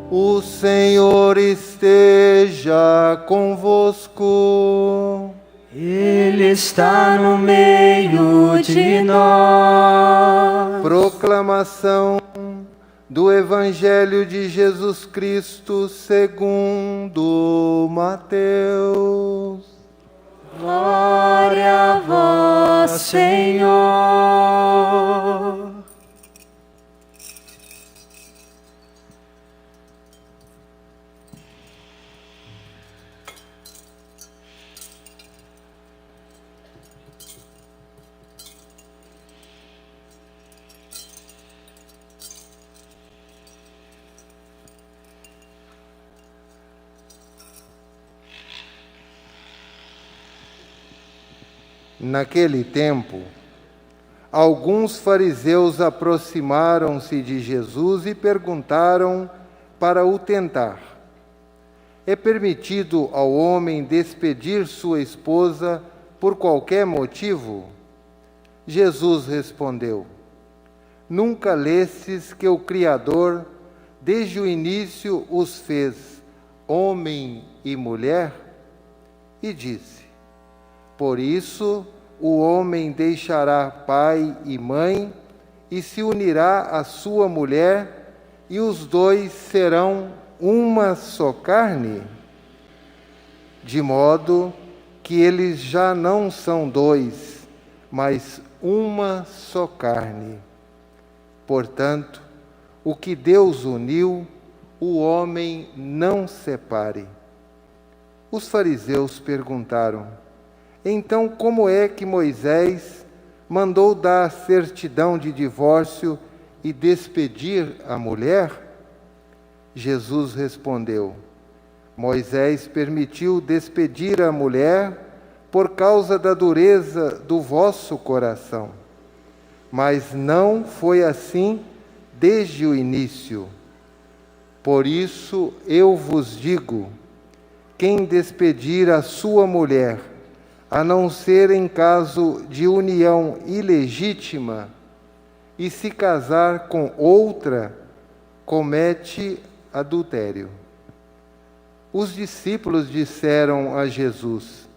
O Senhor esteja convosco. Ele está no meio de nós. Proclamação do Evangelho de Jesus Cristo segundo Mateus. Glória a vós, Senhor. Naquele tempo, alguns fariseus aproximaram-se de Jesus e perguntaram para o tentar: é permitido ao homem despedir sua esposa por qualquer motivo? Jesus respondeu: nunca lestes que o Criador, desde o início, os fez homem e mulher? E disse: por isso o homem deixará pai e mãe e se unirá à sua mulher, e os dois serão uma só carne? De modo que eles já não são dois, mas uma só carne. Portanto, o que Deus uniu, o homem não separe. Os fariseus perguntaram: então, como é que Moisés mandou dar a certidão de divórcio e despedir a mulher? Jesus respondeu: Moisés permitiu despedir a mulher por causa da dureza do vosso coração. Mas não foi assim desde o início. Por isso eu vos digo: quem despedir a sua mulher, a não ser em caso de união ilegítima, e se casar com outra, comete adultério. Os discípulos disseram a Jesus: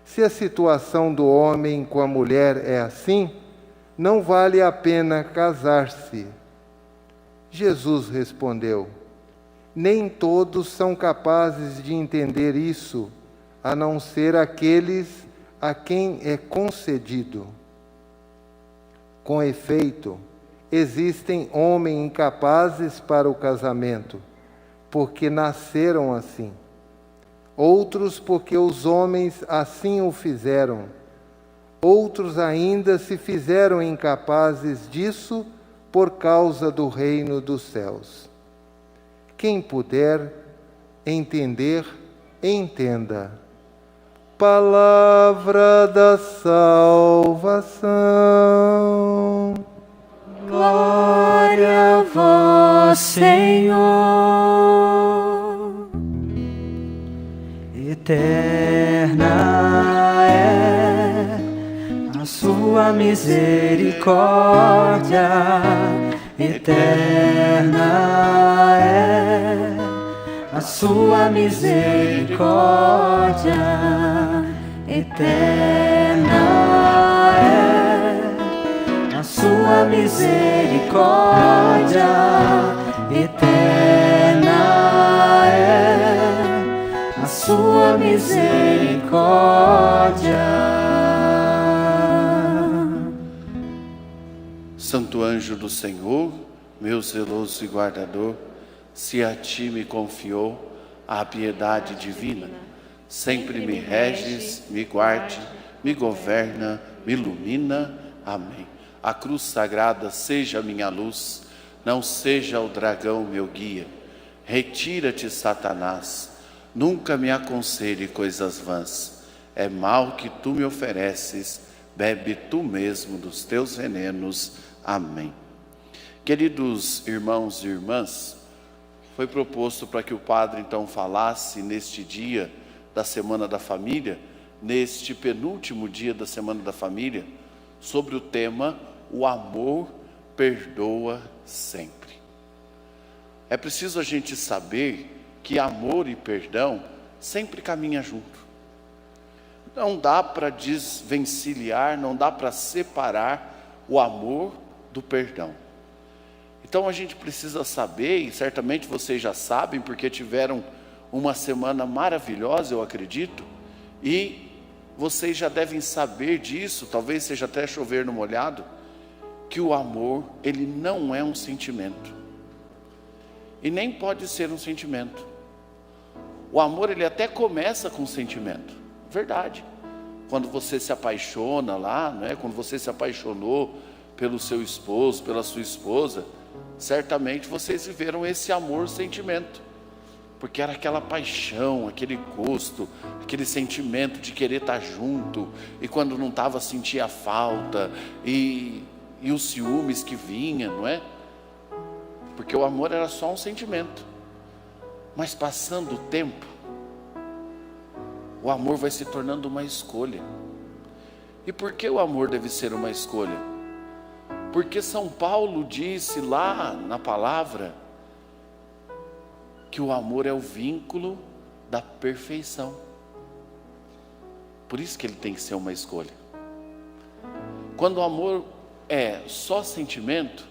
se a situação do homem com a mulher é assim, não vale a pena casar-se. Jesus respondeu: nem todos são capazes de entender isso, a não ser aqueles a quem é concedido. Com efeito, existem homens incapazes para o casamento, porque nasceram assim. Outros porque os homens assim o fizeram. Outros ainda se fizeram incapazes disso por causa do reino dos céus. Quem puder entender, entenda. Palavra da salvação. Glória a vós, Senhor. Eterna é a sua misericórdia. Eterna é a sua misericórdia. Eterna é a sua misericórdia. Eterna é a sua misericórdia. Santo anjo do Senhor, meu zeloso e guardador, se a ti me confiou a piedade divina, sempre me reges, me guarde, me governa, me ilumina. Amém. A cruz sagrada seja minha luz, não seja o dragão meu guia. Retira-te, Satanás, nunca me aconselhe coisas vãs. É mal que tu me ofereces, bebe tu mesmo dos teus venenos. Amém. Queridos irmãos e irmãs, foi proposto para que o padre então falasse neste dia da Semana da Família, neste penúltimo dia da Semana da Família, sobre o tema: o amor perdoa sempre. É preciso a gente saber que amor e perdão sempre caminham junto. Não dá para desvencilhar, não dá para separar o amor do perdão. Então a gente precisa saber, e certamente vocês já sabem, porque tiveram uma semana maravilhosa, eu acredito, e vocês já devem saber disso, talvez seja até chover no molhado, que o amor, ele não é um sentimento. E nem pode ser um sentimento. O amor, ele até começa com sentimento, verdade. Quando você se apaixona lá, né? Quando você se apaixonou pelo seu esposo, pela sua esposa, certamente vocês viveram esse amor, sentimento, porque era aquela paixão, aquele gosto, aquele sentimento de querer estar junto, e quando não estava sentia falta, e os ciúmes que vinha, não é? Porque o amor era só um sentimento. Mas passando o tempo, o amor vai se tornando uma escolha. E por que o amor deve ser uma escolha? Porque São Paulo disse lá na palavra que o amor é o vínculo da perfeição. Por isso que ele tem que ser uma escolha. Quando o amor é só sentimento,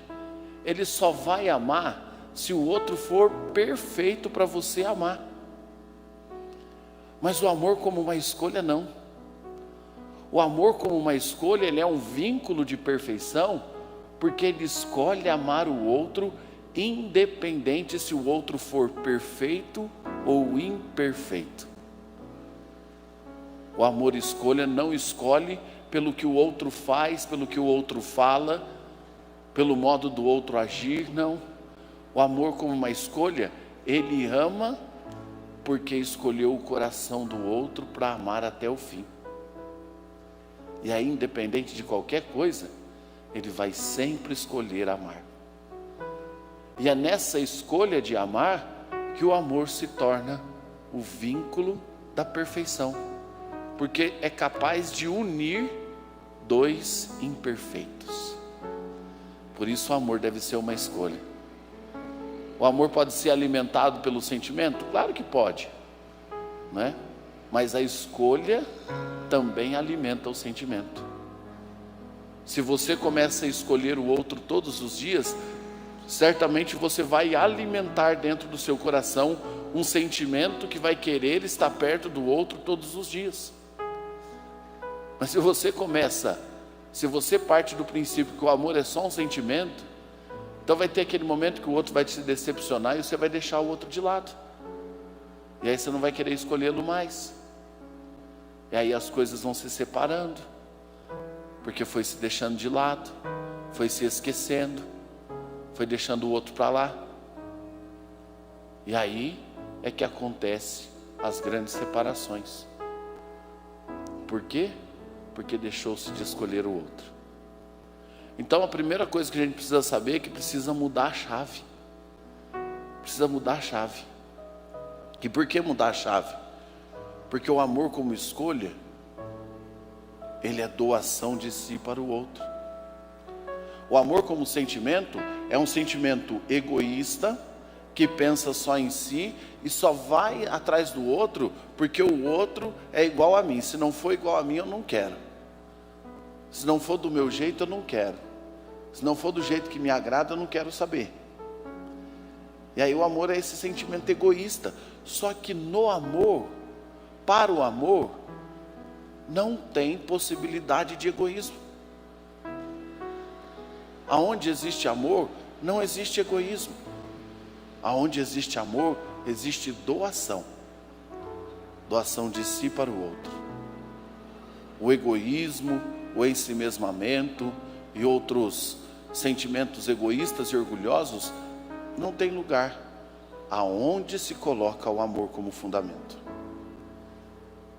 ele só vai amar se o outro for perfeito para você amar. Mas o amor como uma escolha não. O amor como uma escolha, ele é um vínculo de perfeição, porque ele escolhe amar o outro, independente se o outro for perfeito ou imperfeito. O amor escolha não escolhe pelo que o outro faz, pelo que o outro fala, pelo modo do outro agir, não. O amor como uma escolha, ele ama porque escolheu o coração do outro para amar até o fim. E aí, independente de qualquer coisa, ele vai sempre escolher amar. E é nessa escolha de amar que o amor se torna o vínculo da perfeição, porque é capaz de unir dois imperfeitos. Por isso o amor deve ser uma escolha. O amor pode ser alimentado pelo sentimento? Claro que pode, né? Mas a escolha também alimenta o sentimento. Se você começa a escolher o outro todos os dias, certamente você vai alimentar dentro do seu coração um sentimento que vai querer estar perto do outro todos os dias. Mas se você parte do princípio que o amor é só um sentimento, então vai ter aquele momento que o outro vai te decepcionar e você vai deixar o outro de lado. E aí você não vai querer escolhê-lo mais. E aí as coisas vão se separando, porque foi se deixando de lado, foi se esquecendo, foi deixando o outro para lá. E aí é que acontece as grandes separações. Por quê? Porque deixou-se de escolher o outro. Então a primeira coisa que a gente precisa saber é que precisa mudar a chave. Precisa mudar a chave. E por que mudar a chave? Porque o amor como escolha, ele é doação de si para o outro. O amor como sentimento é um sentimento egoísta, que pensa só em si e só vai atrás do outro porque o outro é igual a mim. Se não for igual a mim, eu não quero. Se não for do meu jeito, eu não quero. Se não for do jeito que me agrada, eu não quero saber. E aí o amor é esse sentimento egoísta. Só que no amor, para o amor, não tem possibilidade de egoísmo. Aonde existe amor, não existe egoísmo. Aonde existe amor, existe doação. Doação de si para o outro. O egoísmo, o ensimesmamento e outros sentimentos egoístas e orgulhosos não tem lugar aonde se coloca o amor como fundamento.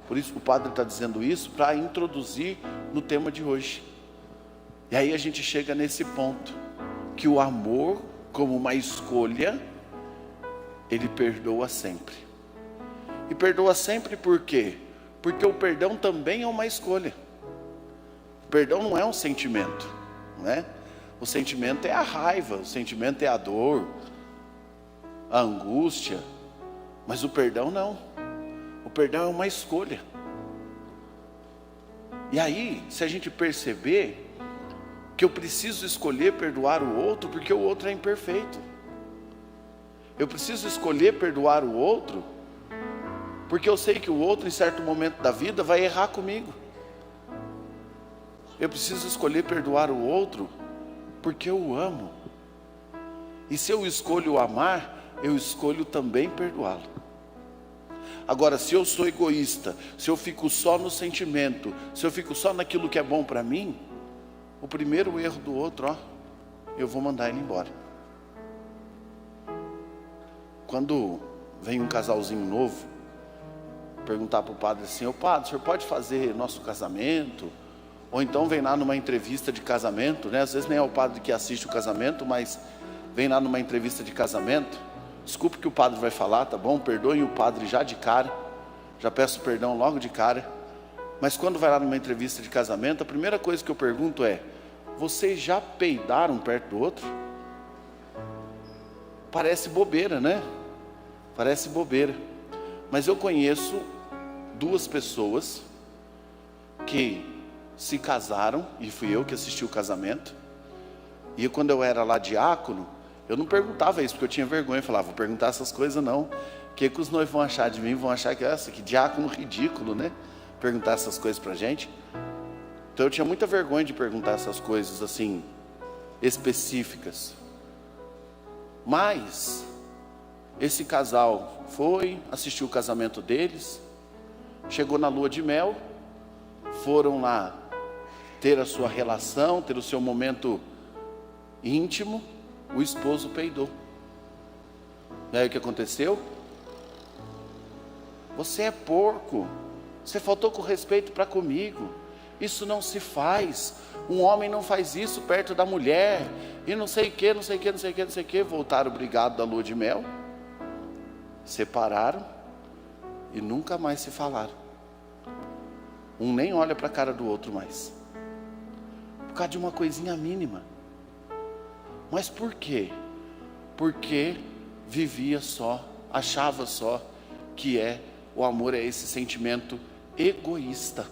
Por isso o padre está dizendo isso para introduzir no tema de hoje. E aí a gente chega nesse ponto, que o amor como uma escolha, ele perdoa sempre. E perdoa sempre por quê? Porque o perdão também é uma escolha. O perdão não é um sentimento, não é? O sentimento é a raiva, o sentimento é a dor. a angústia, mas o perdão não. O perdão é uma escolha. E aí, se a gente perceber que eu preciso escolher perdoar o outro, porque o outro é imperfeito. Eu preciso escolher perdoar o outro, porque eu sei que o outro, em certo momento da vida, vai errar comigo. Eu preciso escolher perdoar o outro, porque eu o amo. E se eu escolho amar, eu escolho também perdoá-lo. Agora, se eu sou egoísta, se eu fico só no sentimento, se eu fico só naquilo que é bom para mim, o primeiro erro do outro, eu vou mandar ele embora. Quando vem um casalzinho novo, perguntar para o padre assim: ô padre, o senhor pode fazer nosso casamento? Ou então vem lá numa entrevista de casamento, né? Às vezes nem é o padre que assiste o casamento, mas vem lá numa entrevista de casamento. Desculpe o que o padre vai falar, tá bom? Perdoem o padre já de cara, já peço perdão logo de cara. Mas quando vai lá numa entrevista de casamento, a primeira coisa que eu pergunto é: vocês já peidaram perto do outro? Parece bobeira, né? Parece bobeira. Mas eu conheço duas pessoas que se casaram, e fui eu que assisti o casamento. E quando eu era lá diácono, eu não perguntava isso, porque eu tinha vergonha. Eu falava: vou perguntar essas coisas não. O que os noivos vão achar de mim? Vão achar que diácono ridículo, né? Perguntar essas coisas pra gente. Então eu tinha muita vergonha de perguntar essas coisas assim, específicas. Mas esse casal foi, assistiu o casamento deles, chegou na lua de mel, foram lá ter a sua relação, ter o seu momento íntimo. O esposo peidou. E aí o que aconteceu? Você é porco, você faltou com respeito para comigo, isso não se faz, um homem não faz isso perto da mulher, e não sei o que, não sei o que, não sei o que, não sei o que. Voltaram brigados da lua de mel, separaram e nunca mais se falaram. Um nem olha para a cara do outro mais, por causa de uma coisinha mínima. Mas por quê? Porque vivia só, achava só que o amor é esse sentimento egoísta,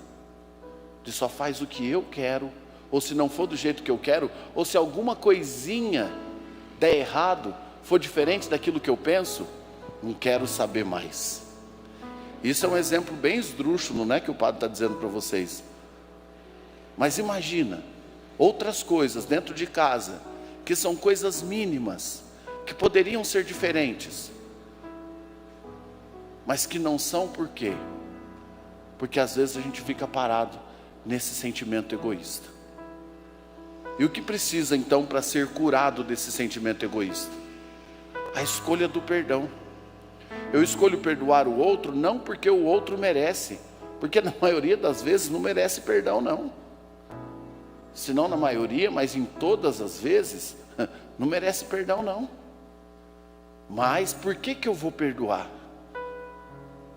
de só faz o que eu quero, ou se não for do jeito que eu quero, ou se alguma coisinha der errado, for diferente daquilo que eu penso, não quero saber mais. Isso é um exemplo bem esdrúxulo, não é que o padre está dizendo para vocês. Mas imagina, outras coisas dentro de casa, que são coisas mínimas, que poderiam ser diferentes, mas que não são. Por quê? Porque às vezes a gente fica parado nesse sentimento egoísta. E o que precisa então para ser curado desse sentimento egoísta? A escolha do perdão. Eu escolho perdoar o outro não porque o outro merece, porque na maioria das vezes não merece perdão não. Se não na maioria, mas em todas as vezes, não merece perdão não. Mas por que eu vou perdoar?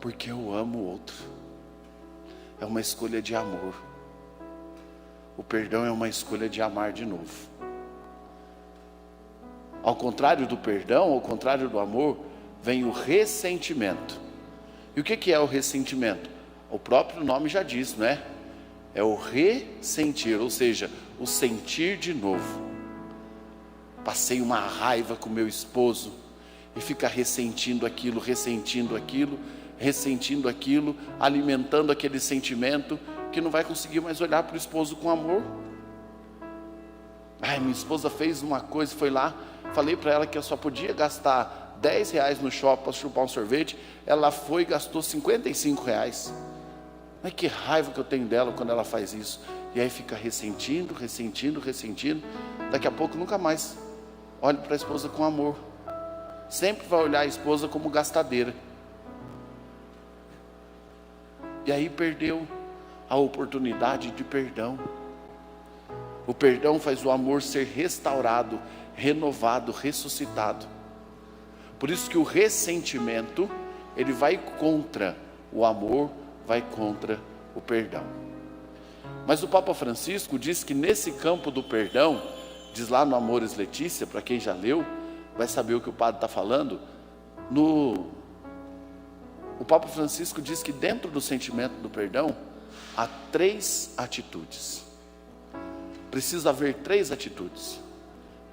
Porque eu amo o outro. É uma escolha de amor. O perdão é uma escolha de amar de novo. Ao contrário do perdão, ao contrário do amor, vem o ressentimento. E o que é o ressentimento? O próprio nome já diz, não é? É o ressentir, ou seja, o sentir de novo. Passei uma raiva com meu esposo e fica ressentindo aquilo, alimentando aquele sentimento que não vai conseguir mais olhar para o esposo com amor. Ai, minha esposa fez uma coisa, foi lá, falei para ela que eu só podia gastar R$10 no shopping para chupar um sorvete. Ela foi e gastou R$55. Mas que raiva que eu tenho dela quando ela faz isso. E aí fica ressentindo. Daqui a pouco nunca mais olha para a esposa com amor. Sempre vai olhar a esposa como gastadeira. E aí perdeu a oportunidade de perdão. O perdão faz o amor ser restaurado, renovado, ressuscitado. Por isso que o ressentimento, ele vai contra o amor, vai contra o perdão. Mas o Papa Francisco diz que nesse campo do perdão, diz lá no Amoris Laetitia, para quem já leu, vai saber o que o padre está falando. O Papa Francisco diz que dentro do sentimento do perdão há 3 atitudes. Precisa haver 3 atitudes.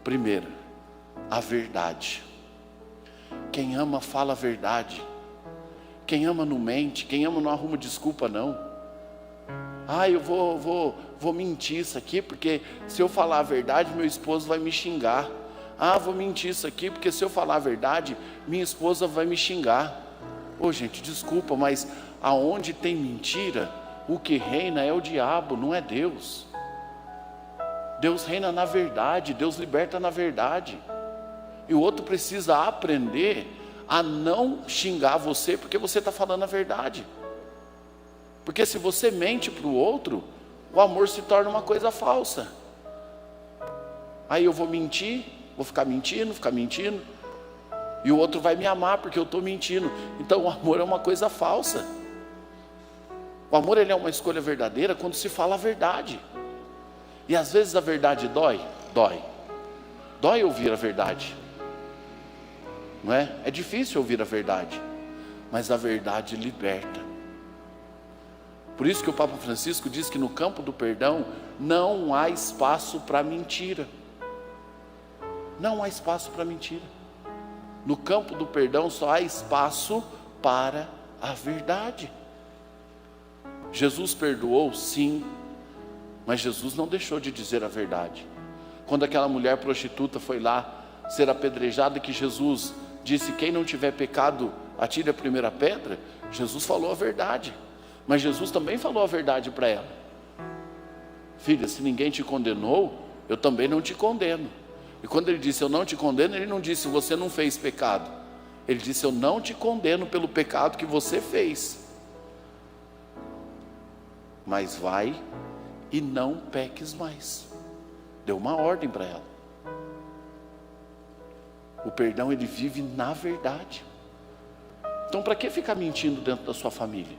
Primeira, a verdade. Quem ama fala a verdade. Quem ama não mente. Quem ama não arruma desculpa não. Eu vou mentir isso aqui porque se eu falar a verdade meu esposo vai me xingar. Vou mentir isso aqui porque se eu falar a verdade minha esposa vai me xingar. Gente, desculpa, mas aonde tem mentira, o que reina é o diabo, não é Deus. Deus reina na verdade, Deus liberta na verdade. E o outro precisa aprender a não xingar você porque você está falando a verdade. Porque se você mente para o outro, o amor se torna uma coisa falsa. Aí eu vou mentir, vou ficar mentindo, e o outro vai me amar porque eu estou mentindo. Então o amor é uma coisa falsa. O amor ele é uma escolha verdadeira quando se fala a verdade. E às vezes a verdade dói. Dói ouvir a verdade. Não é? É difícil ouvir a verdade. Mas a verdade liberta. Por isso que o Papa Francisco diz que no campo do perdão não há espaço para mentira. Não há espaço para mentira. No campo do perdão só há espaço para a verdade. Jesus perdoou, sim, mas Jesus não deixou de dizer a verdade. Quando aquela mulher prostituta foi lá ser apedrejada, que Jesus disse: quem não tiver pecado, atire a primeira pedra. Jesus falou a verdade, mas Jesus também falou a verdade para ela: filha, se ninguém te condenou, eu também não te condeno. E quando ele disse eu não te condeno, ele não disse você não fez pecado. Ele disse eu não te condeno pelo pecado que você fez, mas vai e não peques mais. Deu uma ordem para ela. O perdão ele vive na verdade. Então para que ficar mentindo dentro da sua família?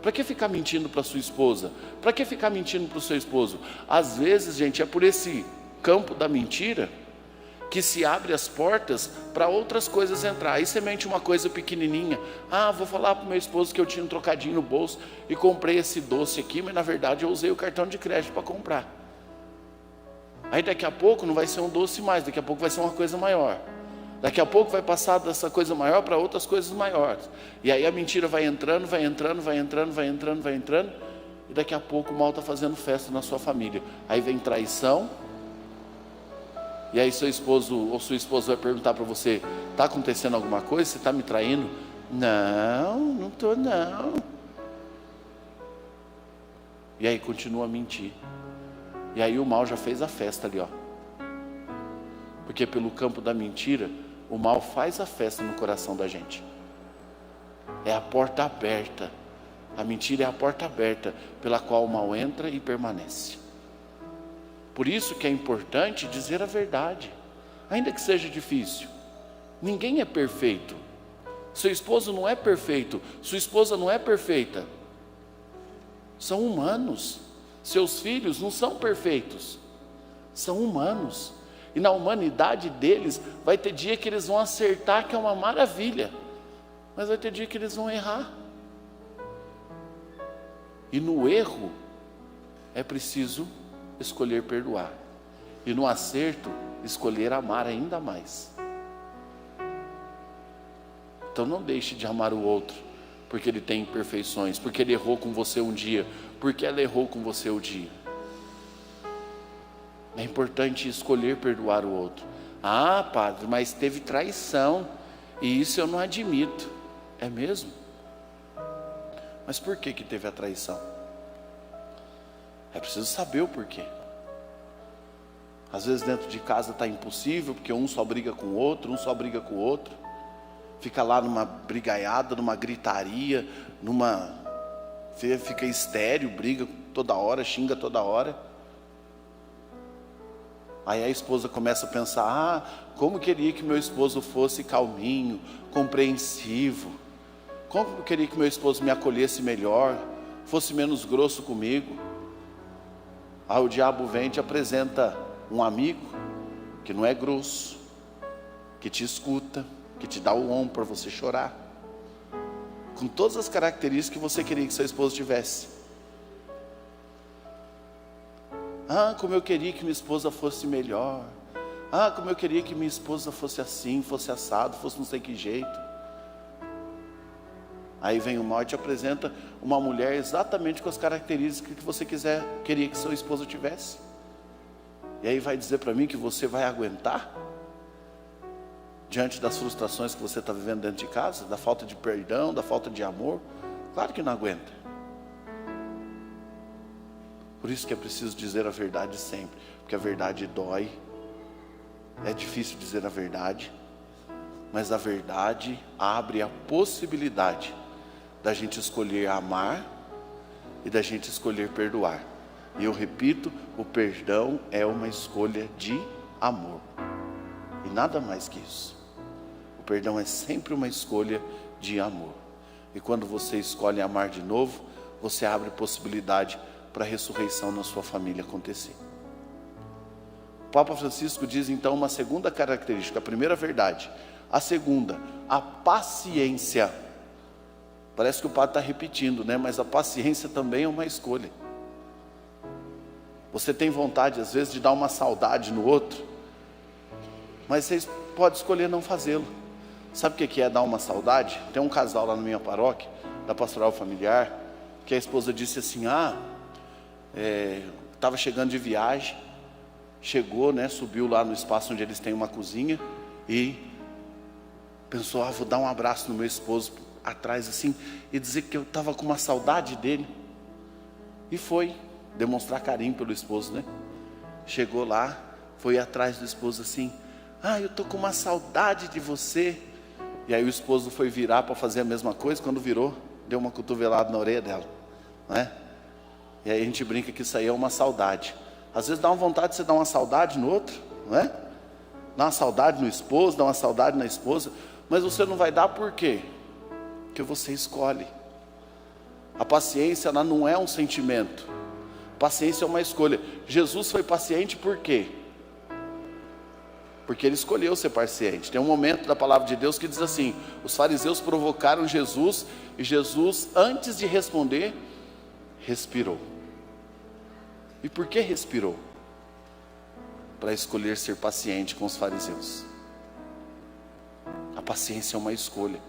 Para que ficar mentindo para sua esposa? Para que ficar mentindo para o seu esposo? Às vezes, gente, é por esse campo da mentira que se abre as portas para outras coisas entrar. Aí você mente uma coisa pequenininha: vou falar para o meu esposo que eu tinha um trocadinho no bolso e comprei esse doce aqui, mas na verdade eu usei o cartão de crédito para comprar. Aí daqui a pouco não vai ser um doce mais, daqui a pouco vai ser uma coisa maior. Daqui a pouco vai passar dessa coisa maior para outras coisas maiores. E aí a mentira vai entrando, e daqui a pouco o mal está fazendo festa na sua família. Aí vem traição. E aí seu esposo ou sua esposa vai perguntar para você: está acontecendo alguma coisa? Você está me traindo? Não estou não. E aí continua a mentir. E aí o mal já fez a festa ali, ó. Porque pelo campo da mentira, o mal faz a festa no coração da gente. É a porta aberta. A mentira é a porta aberta pela qual o mal entra e permanece. Por isso que é importante dizer a verdade, ainda que seja difícil. Ninguém é perfeito. Seu esposo não é perfeito, sua esposa não é perfeita. São humanos. Seus filhos não são perfeitos, são humanos. E na humanidade deles vai ter dia que eles vão acertar, que é uma maravilha, mas vai ter dia que eles vão errar. E no erro é preciso escolher perdoar, e no acerto escolher amar ainda mais. Então não deixe de amar o outro porque ele tem imperfeições, porque ele errou com você um dia, porque ela errou com você um dia. É importante escolher perdoar o outro. Padre, mas teve traição, e isso eu não admito. É mesmo? Mas por que teve a traição? É preciso saber o porquê. Às vezes dentro de casa está impossível, porque um só briga com o outro, fica lá numa brigaiada, numa gritaria, fica estéril, briga toda hora, xinga toda hora. Aí a esposa começa a pensar: como queria que meu esposo fosse calminho, compreensivo, como eu queria que meu esposo me acolhesse melhor, fosse menos grosso comigo. Aí o diabo vem e te apresenta um amigo que não é grosso, que te escuta, que te dá o ombro para você chorar, com todas as características que você queria que seu esposo tivesse. Ah, como eu queria que minha esposa fosse melhor. Ah, como eu queria que minha esposa fosse assim, fosse assado, fosse não sei que jeito. Aí vem o mal e te apresenta uma mulher exatamente com as características que você queria que seu esposo tivesse. E aí vai dizer para mim que você vai aguentar? Diante das frustrações que você está vivendo dentro de casa, da falta de perdão, da falta de amor? Claro que não aguenta. Por isso que é preciso dizer a verdade sempre, porque a verdade dói. É difícil dizer a verdade, mas a verdade abre a possibilidade da gente escolher amar e da gente escolher perdoar. E eu repito, o perdão é uma escolha de amor, e nada mais que isso. O perdão é sempre uma escolha de amor. E quando você escolhe amar de novo, você abre possibilidade para a ressurreição na sua família acontecer. O Papa Francisco diz então uma segunda característica: a primeira, a verdade; a segunda, a paciência. Parece que o padre está repetindo, né? Mas a paciência também é uma escolha. Você tem vontade às vezes de dar uma saudade no outro, mas você pode escolher não fazê-lo. Sabe o que é dar uma saudade? Tem um casal lá na minha paróquia, da pastoral familiar, que a esposa disse assim: estava chegando de viagem, chegou, né, subiu lá no espaço onde eles têm uma cozinha e pensou: vou dar um abraço no meu esposo atrás assim, e dizer que eu estava com uma saudade dele. E foi demonstrar carinho pelo esposo, né? Chegou lá, foi atrás do esposo assim: eu estou com uma saudade de você. E aí o esposo foi virar para fazer a mesma coisa. Quando virou, deu uma cotovelada na orelha dela, né? E aí a gente brinca que isso aí é uma saudade. Às vezes dá uma vontade de você dar uma saudade no outro, não é? Dá uma saudade no esposo, dá uma saudade na esposa, mas você não vai dar por quê? Porque você escolhe. A paciência, ela não é um sentimento. Paciência é uma escolha. Jesus foi paciente por quê? Porque ele escolheu ser paciente. Tem um momento da palavra de Deus que diz assim: os fariseus provocaram Jesus, e Jesus, antes de responder, respirou. E por que respirou? Para escolher ser paciente com os fariseus. A paciência é uma escolha.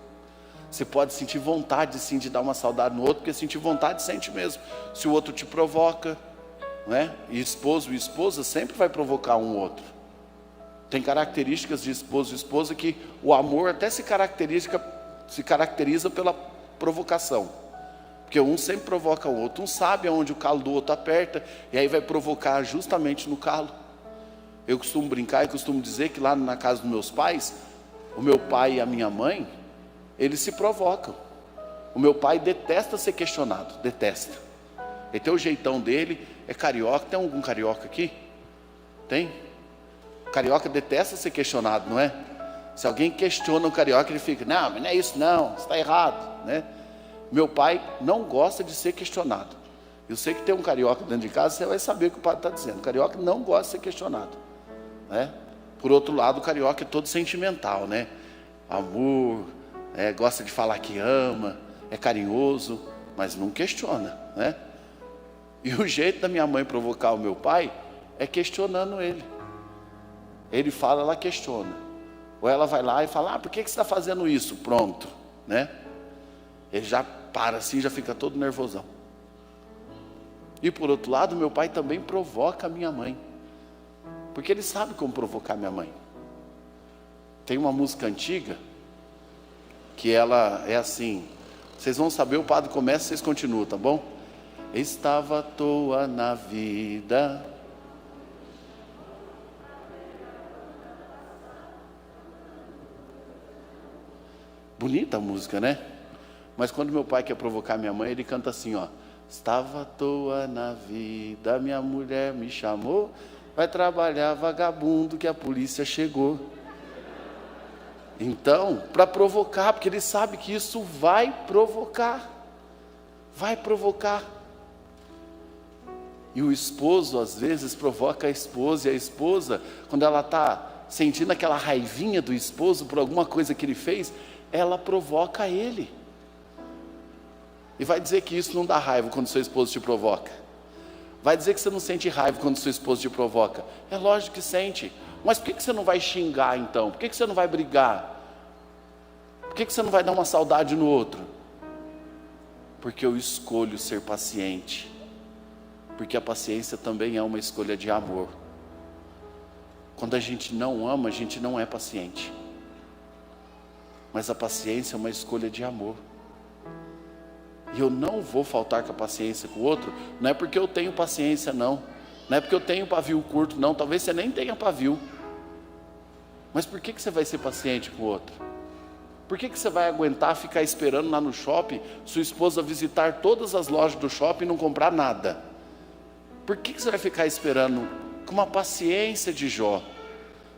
Você pode sentir vontade sim de dar uma saudade no outro, porque sentir vontade sente mesmo. Se o outro te provoca, não é? E esposo e esposa sempre vai provocar um outro. Tem características de esposo e esposa que o amor até se caracteriza pela provocação. Porque um sempre provoca o outro, um sabe aonde o calo do outro aperta, e aí vai provocar justamente no calo. Eu costumo brincar e costumo dizer que lá na casa dos meus pais, o meu pai e a minha mãe, eles se provocam. O meu pai detesta ser questionado, detesta. Ele tem o jeitão dele, é carioca. Tem algum carioca aqui? Tem? O carioca detesta ser questionado, não é? Se alguém questiona o carioca, ele fica: não, mas não é isso não, você está errado, né? Meu pai não gosta de ser questionado. Eu sei que tem um carioca dentro de casa, você vai saber o que o padre está dizendo. O carioca não gosta de ser questionado, né? Por outro lado, o carioca é todo sentimental, né? Amor, gosta de falar que ama, é carinhoso, mas não questiona, né? E o jeito da minha mãe provocar o meu pai é questionando ele. Ele fala, ela questiona. Ou ela vai lá e fala: por que você está fazendo isso? Pronto, né? Ele já para assim, já fica todo nervosão. E por outro lado, meu pai também provoca a minha mãe, porque ele sabe como provocar minha mãe. Tem uma música antiga que ela é assim, vocês vão saber, o padre começa, vocês continuam, tá bom? Estava à toa na vida. Bonita a música, né? Mas quando meu pai quer provocar minha mãe, ele canta assim, ó: estava à toa na vida, minha mulher me chamou, vai trabalhar vagabundo que a polícia chegou. Então, para provocar, porque ele sabe que isso vai provocar. Vai provocar. E o esposo às vezes provoca a esposa, e a esposa, quando ela está sentindo aquela raivinha do esposo por alguma coisa que ele fez, ela provoca ele. E vai dizer que isso não dá raiva quando seu esposo te provoca. Vai dizer que você não sente raiva quando seu esposo te provoca. É lógico que sente. Mas por que você não vai xingar então? Por que você não vai brigar? Por que você não vai dar uma saudade no outro? Porque eu escolho ser paciente. Porque a paciência também é uma escolha de amor. Quando a gente não ama, a gente não é paciente. Mas a paciência é uma escolha de amor. E eu não vou faltar com a paciência com o outro, não é porque eu tenho paciência não. Não é porque eu tenho pavio curto não, talvez você nem tenha pavio. Mas por que você vai ser paciente com o outro? Por que você vai aguentar ficar esperando lá no shopping, sua esposa visitar todas as lojas do shopping e não comprar nada? Por que você vai ficar esperando com uma paciência de Jó?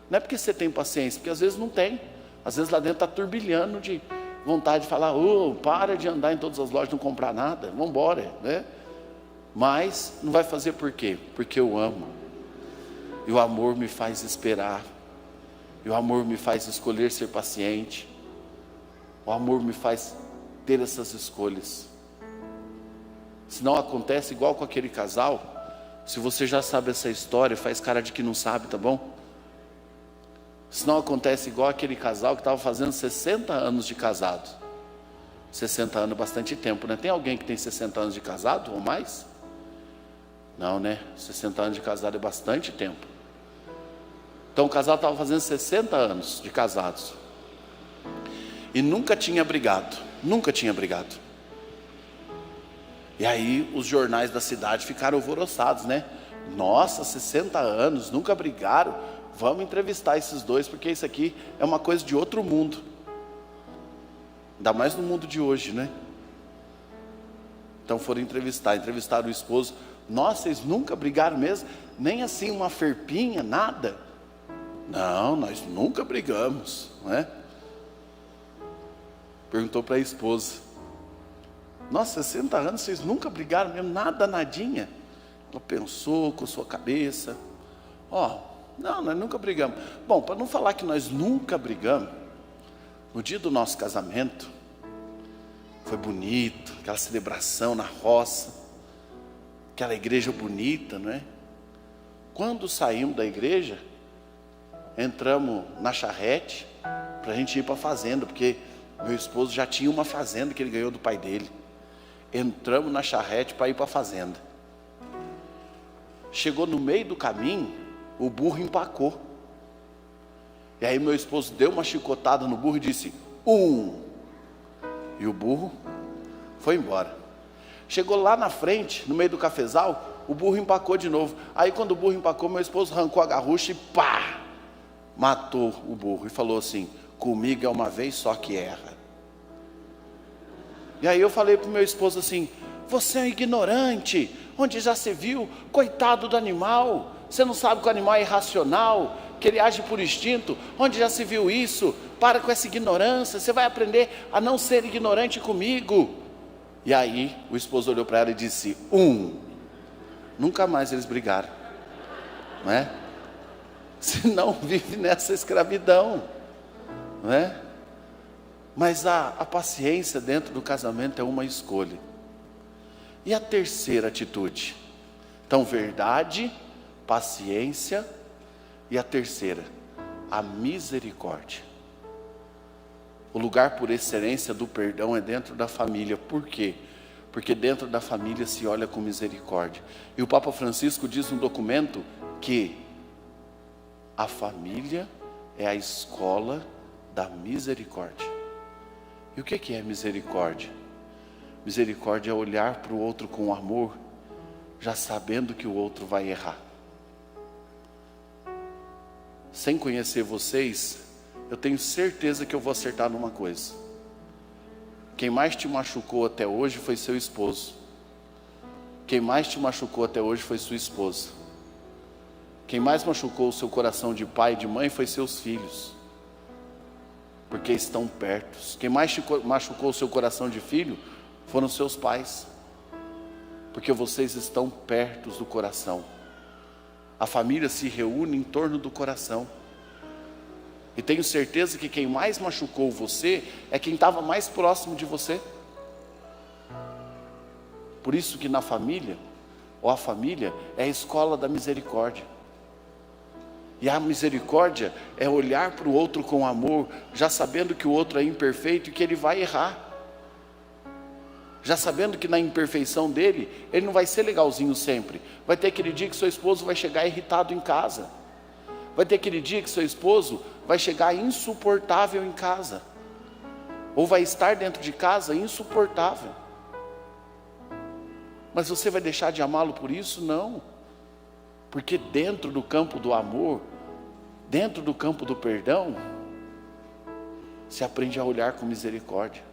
Não é porque você tem paciência, porque às vezes não tem. Às vezes lá dentro está turbilhando de vontade de falar, para de andar em todas as lojas, não comprar nada, vamos embora, né? Mas não vai fazer por quê? Porque eu amo. E o amor me faz esperar. E o amor me faz escolher ser paciente. O amor me faz ter essas escolhas. Se não acontece igual com aquele casal, se você já sabe essa história, faz cara de que não sabe, tá bom? Se não acontece igual aquele casal que estava fazendo 60 anos de casado. 60 anos é bastante tempo, né? Tem alguém que tem 60 anos de casado ou mais? Não, né? 60 anos de casado é bastante tempo. Então o casal estava fazendo 60 anos de casados. E nunca tinha brigado. Nunca tinha brigado. E aí os jornais da cidade ficaram alvoroçados, né? Nossa, 60 anos, nunca brigaram. Vamos entrevistar esses dois, porque isso aqui é uma coisa de outro mundo. Ainda mais no mundo de hoje, né? Então foram entrevistaram o esposo. Nossa, vocês nunca brigaram mesmo? Nem assim uma ferpinha, nada? Não, nós nunca brigamos, não é? Perguntou para a esposa. Nossa, 60 anos, vocês nunca brigaram mesmo? Nada, nadinha? Ela pensou com sua cabeça. Não, nós nunca brigamos. Bom, para não falar que nós nunca brigamos, no dia do nosso casamento, foi bonito, aquela celebração na roça, aquela igreja bonita, não é? Quando saímos da igreja, entramos na charrete, para a gente ir para a fazenda, porque meu esposo já tinha uma fazenda que ele ganhou do pai dele. Entramos na charrete para ir para a fazenda. Chegou no meio do caminho, o burro empacou. E aí meu esposo deu uma chicotada no burro e disse, 1. E o burro foi embora. Chegou lá na frente, no meio do cafezal, o burro empacou de novo. Aí quando o burro empacou, meu esposo arrancou a garrucha e pá! Matou o burro e falou assim, comigo é uma vez só que erra. E aí eu falei para o meu esposo assim, você é um ignorante, onde já se viu, coitado do animal. Você não sabe que o animal é irracional, que ele age por instinto? Onde já se viu isso? Para com essa ignorância, você vai aprender a não ser ignorante comigo. E aí o esposo olhou para ela e disse, 1. Nunca mais eles brigaram, não é? Senão vive nessa escravidão, não é? Mas a paciência dentro do casamento é uma escolha. E a terceira atitude? Então, verdade, paciência, e a terceira, a misericórdia. O lugar por excelência do perdão é dentro da família. Por quê? Porque dentro da família se olha com misericórdia. E o Papa Francisco diz no documento que a família é a escola da misericórdia. E o que é misericórdia? Misericórdia é olhar para o outro com amor, já sabendo que o outro vai errar. Sem conhecer vocês, eu tenho certeza que eu vou acertar numa coisa. Quem mais te machucou até hoje foi seu esposo. Quem mais te machucou até hoje foi sua esposa. Quem mais machucou o seu coração de pai e de mãe foi seus filhos, porque estão perto. Quem mais machucou o seu coração de filho foram seus pais, porque vocês estão perto do coração. A família se reúne em torno do coração. E tenho certeza que quem mais machucou você é quem estava mais próximo de você. Por isso que na família, ou a família, é a escola da misericórdia. E a misericórdia é olhar para o outro com amor, já sabendo que o outro é imperfeito e que ele vai errar. Já sabendo que na imperfeição dele, ele não vai ser legalzinho sempre. Vai ter aquele dia que seu esposo vai chegar irritado em casa. Vai ter aquele dia que seu esposo vai chegar insuportável em casa. Ou vai estar dentro de casa insuportável. Mas você vai deixar de amá-lo por isso? Não. Porque dentro do campo do amor, dentro do campo do perdão, se aprende a olhar com misericórdia.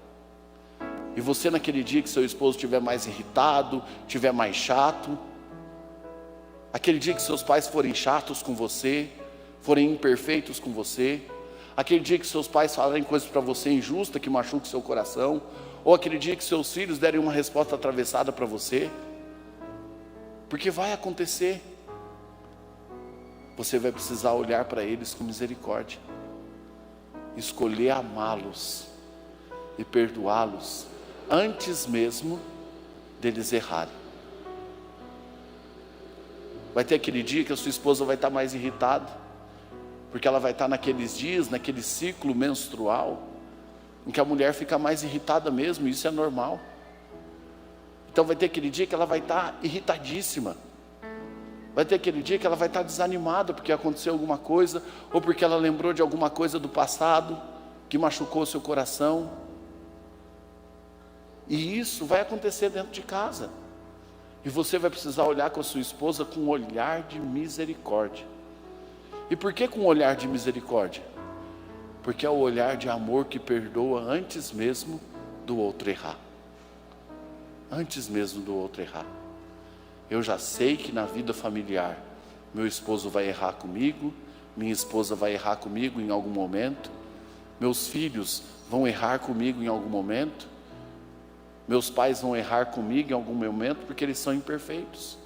E você naquele dia que seu esposo estiver mais irritado, estiver mais chato, aquele dia que seus pais forem chatos com você, forem imperfeitos com você, aquele dia que seus pais falarem coisas para você injusta, que machuque seu coração, ou aquele dia que seus filhos derem uma resposta atravessada para você, porque vai acontecer. Você vai precisar olhar para eles com misericórdia, escolher amá-los e perdoá-los antes mesmo deles errarem. Vai ter aquele dia que a sua esposa vai estar mais irritada, porque ela vai estar naqueles dias, naquele ciclo menstrual, em que a mulher fica mais irritada mesmo, e isso é normal. Então vai ter aquele dia que ela vai estar irritadíssima. Vai ter aquele dia que ela vai estar desanimada porque aconteceu alguma coisa, ou porque ela lembrou de alguma coisa do passado que machucou o seu coração. E isso vai acontecer dentro de casa. E você vai precisar olhar com a sua esposa com um olhar de misericórdia. E por que com um olhar de misericórdia? Porque é o olhar de amor que perdoa antes mesmo do outro errar. Antes mesmo do outro errar. Eu já sei que na vida familiar, meu esposo vai errar comigo, minha esposa vai errar comigo em algum momento, meus filhos vão errar comigo em algum momento, meus pais vão errar comigo em algum momento, porque eles são imperfeitos.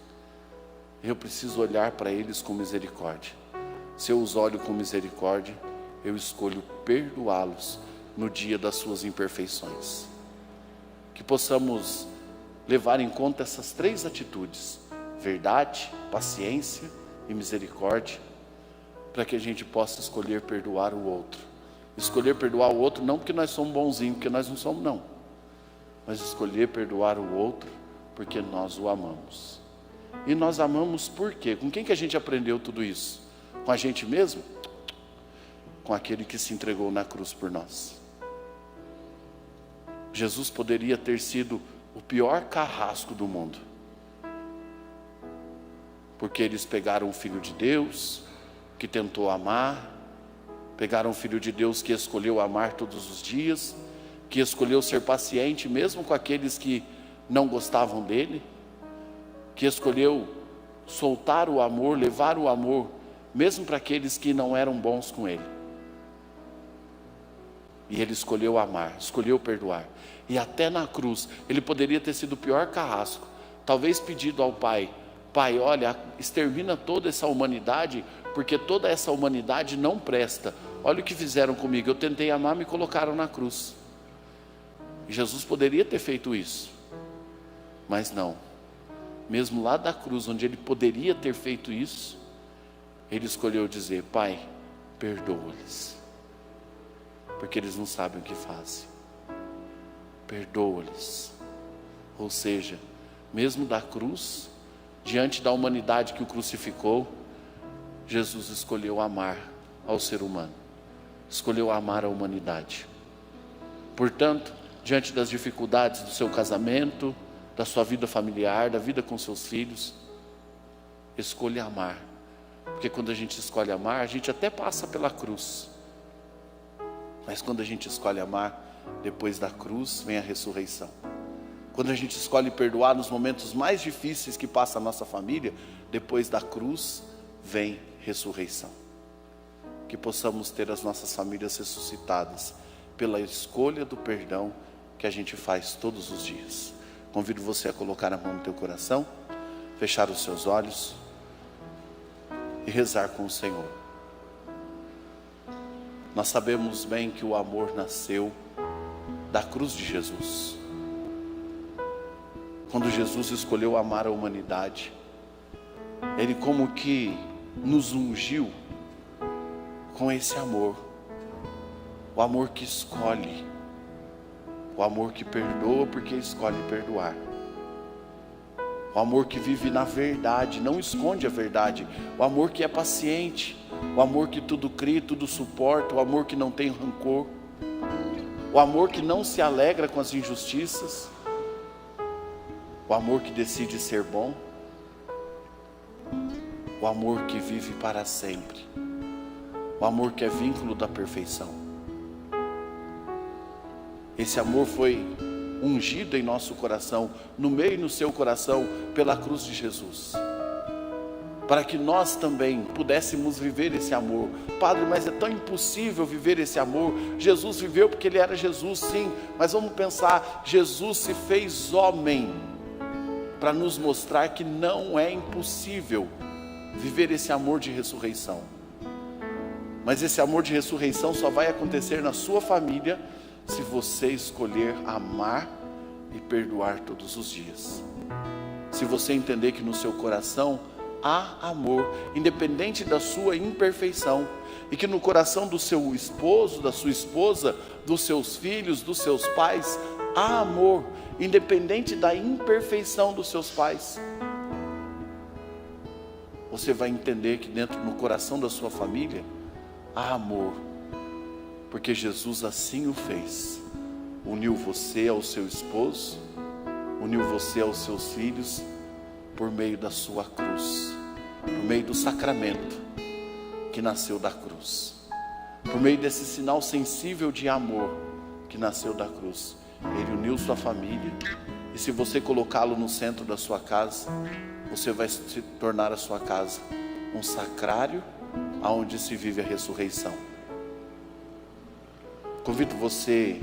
Eu preciso olhar para eles com misericórdia. Se eu os olho com misericórdia, eu escolho perdoá-los no dia das suas imperfeições. Que possamos levar em conta essas 3 atitudes: verdade, paciência e misericórdia, para que a gente possa escolher perdoar o outro. Escolher perdoar o outro não porque nós somos bonzinhos, porque nós não somos não, mas escolher perdoar o outro porque nós o amamos. E nós amamos por quê? Com quem que a gente aprendeu tudo isso? Com a gente mesmo? Com aquele que se entregou na cruz por nós. Jesus poderia ter sido o pior carrasco do mundo, porque eles pegaram o Filho de Deus, que tentou amar, pegaram o Filho de Deus que escolheu amar todos os dias, que escolheu ser paciente mesmo com aqueles que não gostavam dele, que escolheu soltar o amor, levar o amor, mesmo para aqueles que não eram bons com ele. E ele escolheu amar, escolheu perdoar. E até na cruz, ele poderia ter sido o pior carrasco, talvez pedido ao Pai: Pai, olha, extermina toda essa humanidade, porque toda essa humanidade não presta. Olha o que fizeram comigo, eu tentei amar, me colocaram na cruz. E Jesus poderia ter feito isso, mas não. Mesmo lá da cruz, onde ele poderia ter feito isso, ele escolheu dizer: Pai, perdoa-lhes, porque eles não sabem o que fazem. Perdoa-lhes. Ou seja, mesmo da cruz, diante da humanidade que o crucificou, Jesus escolheu amar ao ser humano, escolheu amar a humanidade. Portanto, diante das dificuldades do seu casamento, da sua vida familiar, da vida com seus filhos, escolha amar. Porque quando a gente escolhe amar, a gente até passa pela cruz, mas quando a gente escolhe amar, depois da cruz vem a ressurreição. Quando a gente escolhe perdoar nos momentos mais difíceis que passa a nossa família, depois da cruz vem ressurreição. Que possamos ter as nossas famílias ressuscitadas pela escolha do perdão que a gente faz todos os dias. Convido você a colocar a mão no teu coração, fechar os seus olhos e rezar com o Senhor. Nós sabemos bem que o amor nasceu da cruz de Jesus. Quando Jesus escolheu amar a humanidade, Ele como que nos ungiu com esse amor. O amor que escolhe, o amor que perdoa porque escolhe perdoar. O amor que vive na verdade, não esconde a verdade. O amor que é paciente, o amor que tudo crê, tudo suporta, o amor que não tem rancor. O amor que não se alegra com as injustiças. O amor que decide ser bom. O amor que vive para sempre. O amor que é vínculo da perfeição. Esse amor foi ungido em nosso coração, no meio e no seu coração, pela cruz de Jesus, para que nós também pudéssemos viver esse amor. Padre, mas é tão impossível viver esse amor. Jesus viveu porque Ele era Jesus, sim, mas vamos pensar, Jesus se fez homem, para nos mostrar que não é impossível viver esse amor de ressurreição. Mas esse amor de ressurreição só vai acontecer na sua família, se você escolher amar e perdoar todos os dias. Se você entender que no seu coração há amor, independente da sua imperfeição, e que no coração do seu esposo, da sua esposa, dos seus filhos, dos seus pais, há amor, independente da imperfeição dos seus pais. Você vai entender que dentro no coração da sua família há amor, porque Jesus assim o fez. Uniu você ao seu esposo, uniu você aos seus filhos, por meio da sua cruz, por meio do sacramento que nasceu da cruz, por meio desse sinal sensível de amor que nasceu da cruz. Ele uniu sua família, e se você colocá-lo no centro da sua casa, você vai se tornar a sua casa um sacrário aonde se vive a ressurreição. Convido você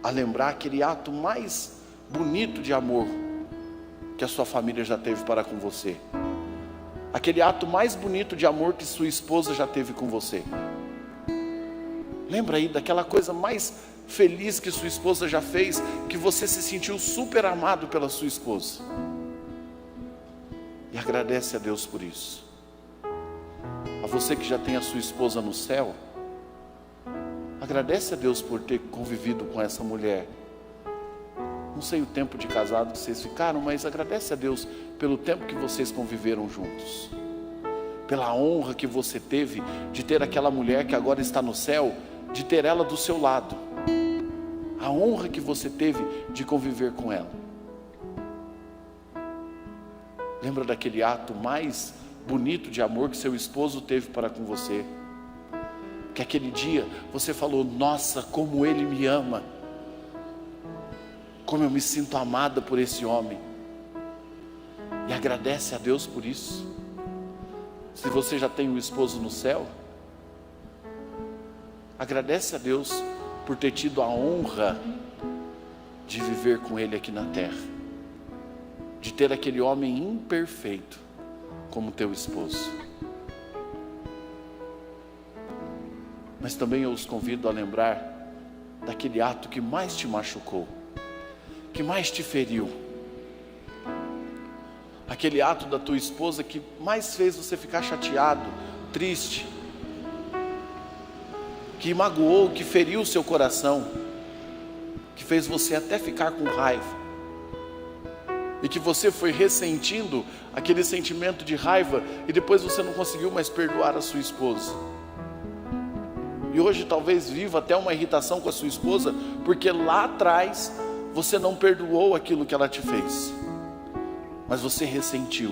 a lembrar aquele ato mais bonito de amor que a sua família já teve para com você. Aquele ato mais bonito de amor que sua esposa já teve com você. Lembra aí daquela coisa mais feliz que sua esposa já fez, que você se sentiu super amado pela sua esposa. E agradece a Deus por isso. A você que já tem a sua esposa no céu, agradece a Deus por ter convivido com essa mulher. Não sei o tempo de casado que vocês ficaram, mas agradece a Deus pelo tempo que vocês conviveram juntos, pela honra que você teve de ter aquela mulher que agora está no céu, de ter ela do seu lado, a honra que você teve de conviver com ela. Lembra daquele ato mais bonito de amor que seu esposo teve para com você, que aquele dia você falou: nossa, como ele me ama, como eu me sinto amada por esse homem. E agradece a Deus por isso. Se você já tem um esposo no céu, agradece a Deus por ter tido a honra de viver com ele aqui na terra, de ter aquele homem imperfeito como teu esposo. Mas também eu os convido a lembrar daquele ato que mais te machucou, que mais te feriu, aquele ato da tua esposa que mais fez você ficar chateado, triste, que magoou, que feriu o seu coração, que fez você até ficar com raiva, e que você foi ressentindo aquele sentimento de raiva, e depois você não conseguiu mais perdoar a sua esposa. E hoje talvez viva até uma irritação com a sua esposa, porque lá atrás você não perdoou aquilo que ela te fez, mas você ressentiu.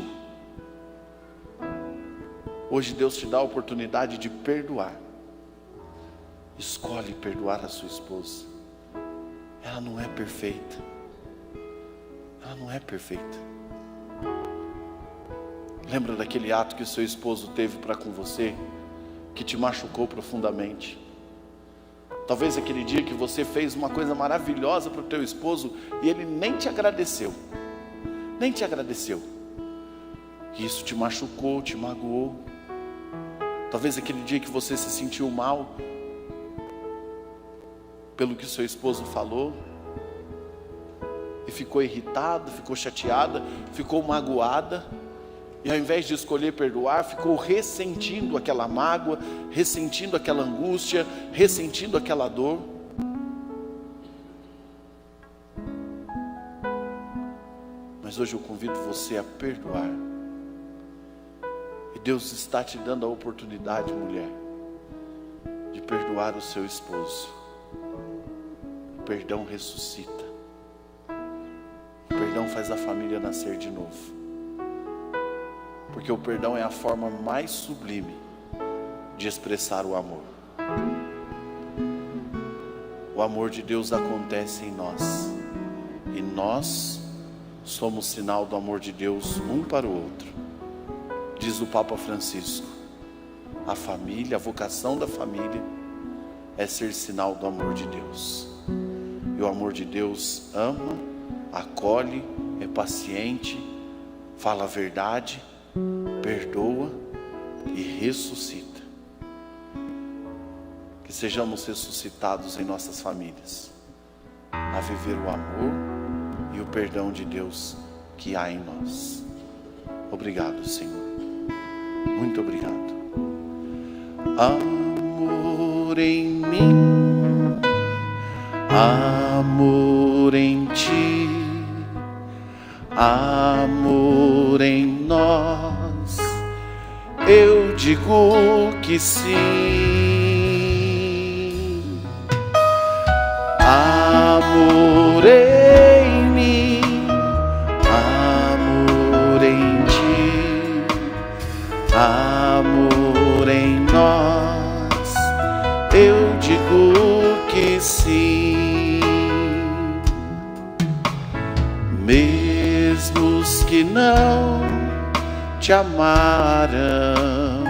Hoje Deus te dá a oportunidade de perdoar. Escolhe perdoar a sua esposa. Ela não é perfeita. Ela não é perfeita. Lembra daquele ato que o seu esposo teve para com você, que te machucou profundamente? Talvez aquele dia que você fez uma coisa maravilhosa para o teu esposo e ele nem te agradeceu. Nem te agradeceu. E isso te machucou, te magoou. Talvez aquele dia que você se sentiu mal pelo que seu esposo falou, e ficou irritada, ficou chateada, ficou magoada, e ao invés de escolher perdoar, ficou ressentindo aquela mágoa, ressentindo aquela angústia, ressentindo aquela dor. Mas hoje eu convido você a perdoar. E Deus está te dando a oportunidade, mulher, de perdoar o seu esposo. O perdão ressuscita. O perdão faz a família nascer de novo. Porque o perdão é a forma mais sublime de expressar o amor. O amor de Deus acontece em nós. E nós somos sinal do amor de Deus um para o outro. Diz o Papa Francisco: a família, a vocação da família é ser sinal do amor de Deus. E o amor de Deus ama, acolhe, é paciente, fala a verdade, perdoa e ressuscita. Que sejamos ressuscitados em nossas famílias, a viver o amor e o perdão de Deus que há em nós. Obrigado, Senhor. Muito obrigado. Amor em mim, amor em ti, amor em nós, eu digo que sim. Amor em mim, amor em ti, amor em nós, eu digo que sim. Mesmo os que não te amaram,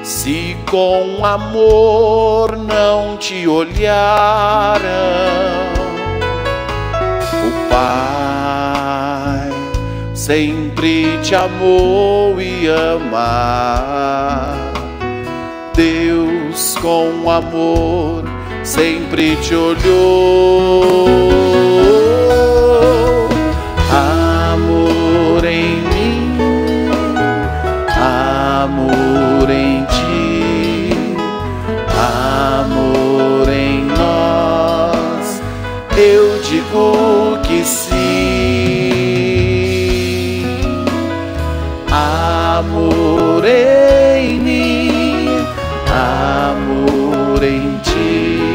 se com amor não te olharam, o Pai sempre te amou e ama. Deus com amor sempre te olhou. Amor em mim, amor em ti, amor em nós, eu digo que sim. Amor em mim, amor em ti,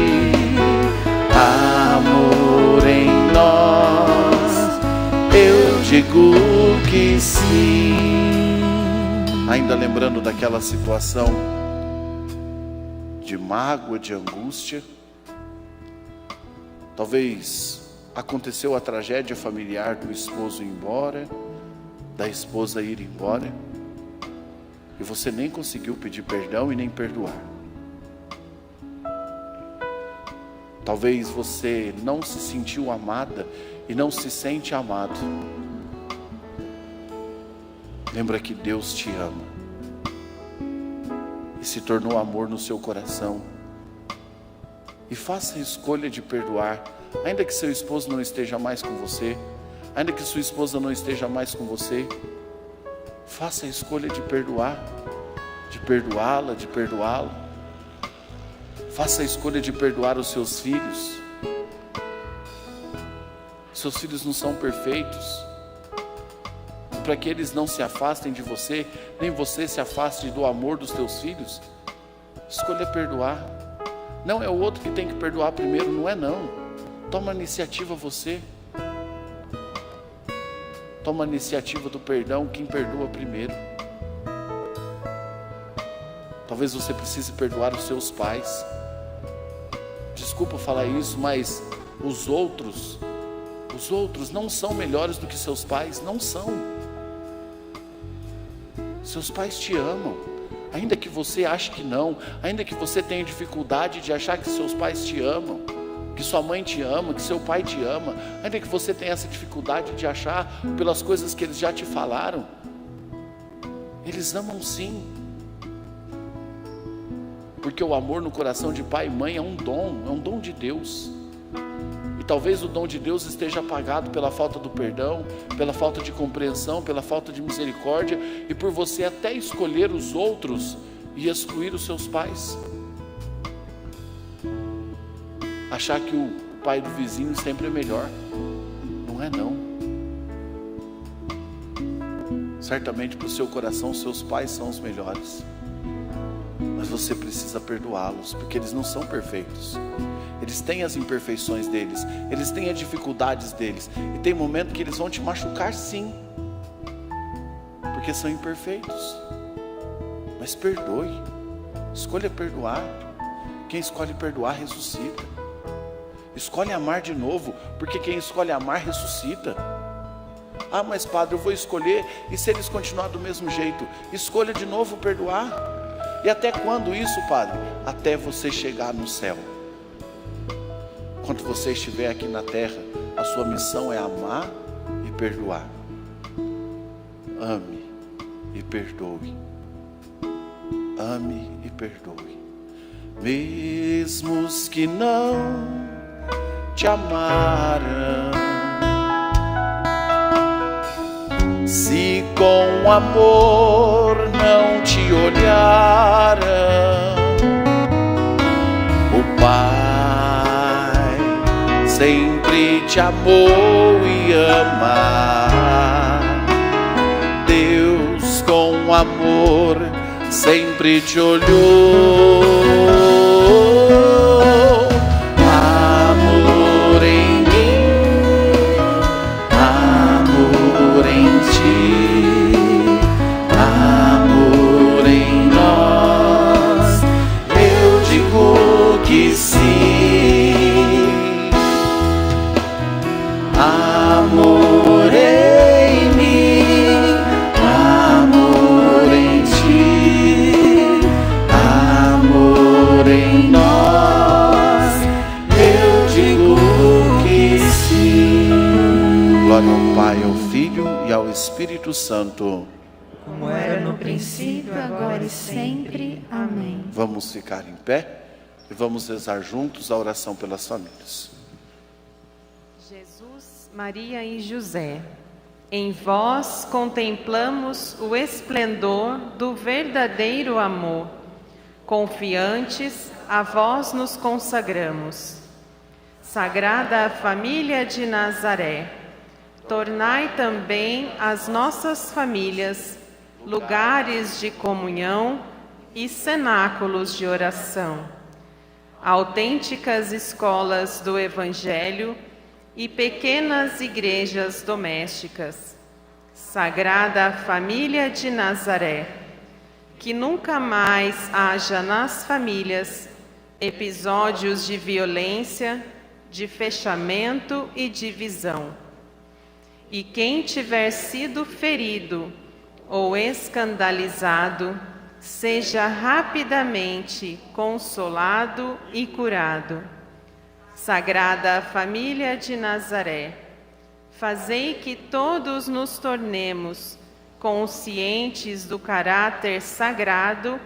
amor em nós, eu digo que sim. Ainda lembrando daquela situação de mágoa, de angústia, talvez aconteceu a tragédia familiar do esposo ir embora, da esposa ir embora, e você nem conseguiu pedir perdão e nem perdoar. Talvez você não se sentiu amada e não se sente amado. Lembra que Deus te ama e se tornou amor no seu coração. E faça a escolha de perdoar, ainda que seu esposo não esteja mais com você, ainda que sua esposa não esteja mais com você. Faça a escolha de perdoar, de perdoá-la, de perdoá-lo. Faça a escolha de perdoar os seus filhos. Seus filhos não são perfeitos. E para que eles não se afastem de você, nem você se afaste do amor dos teus filhos, escolha perdoar. Não é o outro que tem que perdoar primeiro, não é não. Toma a iniciativa você. Toma a iniciativa do perdão, quem perdoa primeiro. Talvez você precise perdoar os seus pais. Desculpa falar isso, mas os outros não são melhores do que seus pais, não são. Seus pais te amam, ainda que você ache que não, ainda que você tenha dificuldade de achar que seus pais te amam, que sua mãe te ama, que seu pai te ama, ainda que você tenha essa dificuldade de achar pelas coisas que eles já te falaram, eles amam sim. porque o amor no coração de pai e mãe é um dom de Deus. E talvez o dom de Deus esteja apagado pela falta do perdão, pela falta de compreensão, pela falta de misericórdia, e por você até escolher os outros e excluir os seus pais. Achar que o pai do vizinho sempre é melhor. Não é não. Certamente para o seu coração, seus pais são os melhores. Mas você precisa perdoá-los, porque eles não são perfeitos. Eles têm as imperfeições deles, eles têm as dificuldades deles. E tem momento que eles vão te machucar sim, porque são imperfeitos. Mas perdoe, escolha perdoar. Quem escolhe perdoar ressuscita. Escolhe amar de novo, porque quem escolhe amar ressuscita. Ah, mas padre, eu vou escolher, e se eles continuarem do mesmo jeito? Escolha de novo perdoar. E até quando isso, padre? Até você chegar no céu. Quando você estiver aqui na terra, a sua missão é amar e perdoar. Ame e perdoe. Ame e perdoe. Mesmo os que não te amaram, se com amor não te olharam, o Pai sempre te amou e ama. Deus com amor sempre te olhou. Amor em mim, amor em ti, amor em nós, eu digo que sim. Amor em mim, amor em ti, amor em nós, eu digo que sim. Glória ao Pai, ao Filho e ao Espírito Santo, como era no princípio, agora e sempre. Amém. Vamos ficar em pé e vamos rezar juntos a oração pelas famílias. Jesus, Maria e José, em vós contemplamos o esplendor do verdadeiro amor. Confiantes, a vós nos consagramos. Sagrada Família de Nazaré, tornai também as nossas famílias lugares de comunhão e cenáculos de oração, autênticas escolas do Evangelho e pequenas igrejas domésticas. Sagrada Família de Nazaré, que nunca mais haja nas famílias episódios de violência, de fechamento e divisão. E quem tiver sido ferido ou escandalizado, seja rapidamente consolado e curado. Sagrada Família de Nazaré, fazei que todos nos tornemos conscientes do caráter sagrado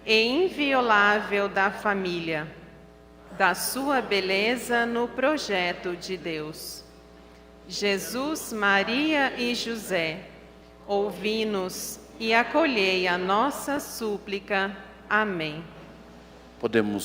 e inviolável da família, da sua beleza no projeto de Deus. Jesus, Maria e José, ouvi-nos e acolhei a nossa súplica. Amém. Podemos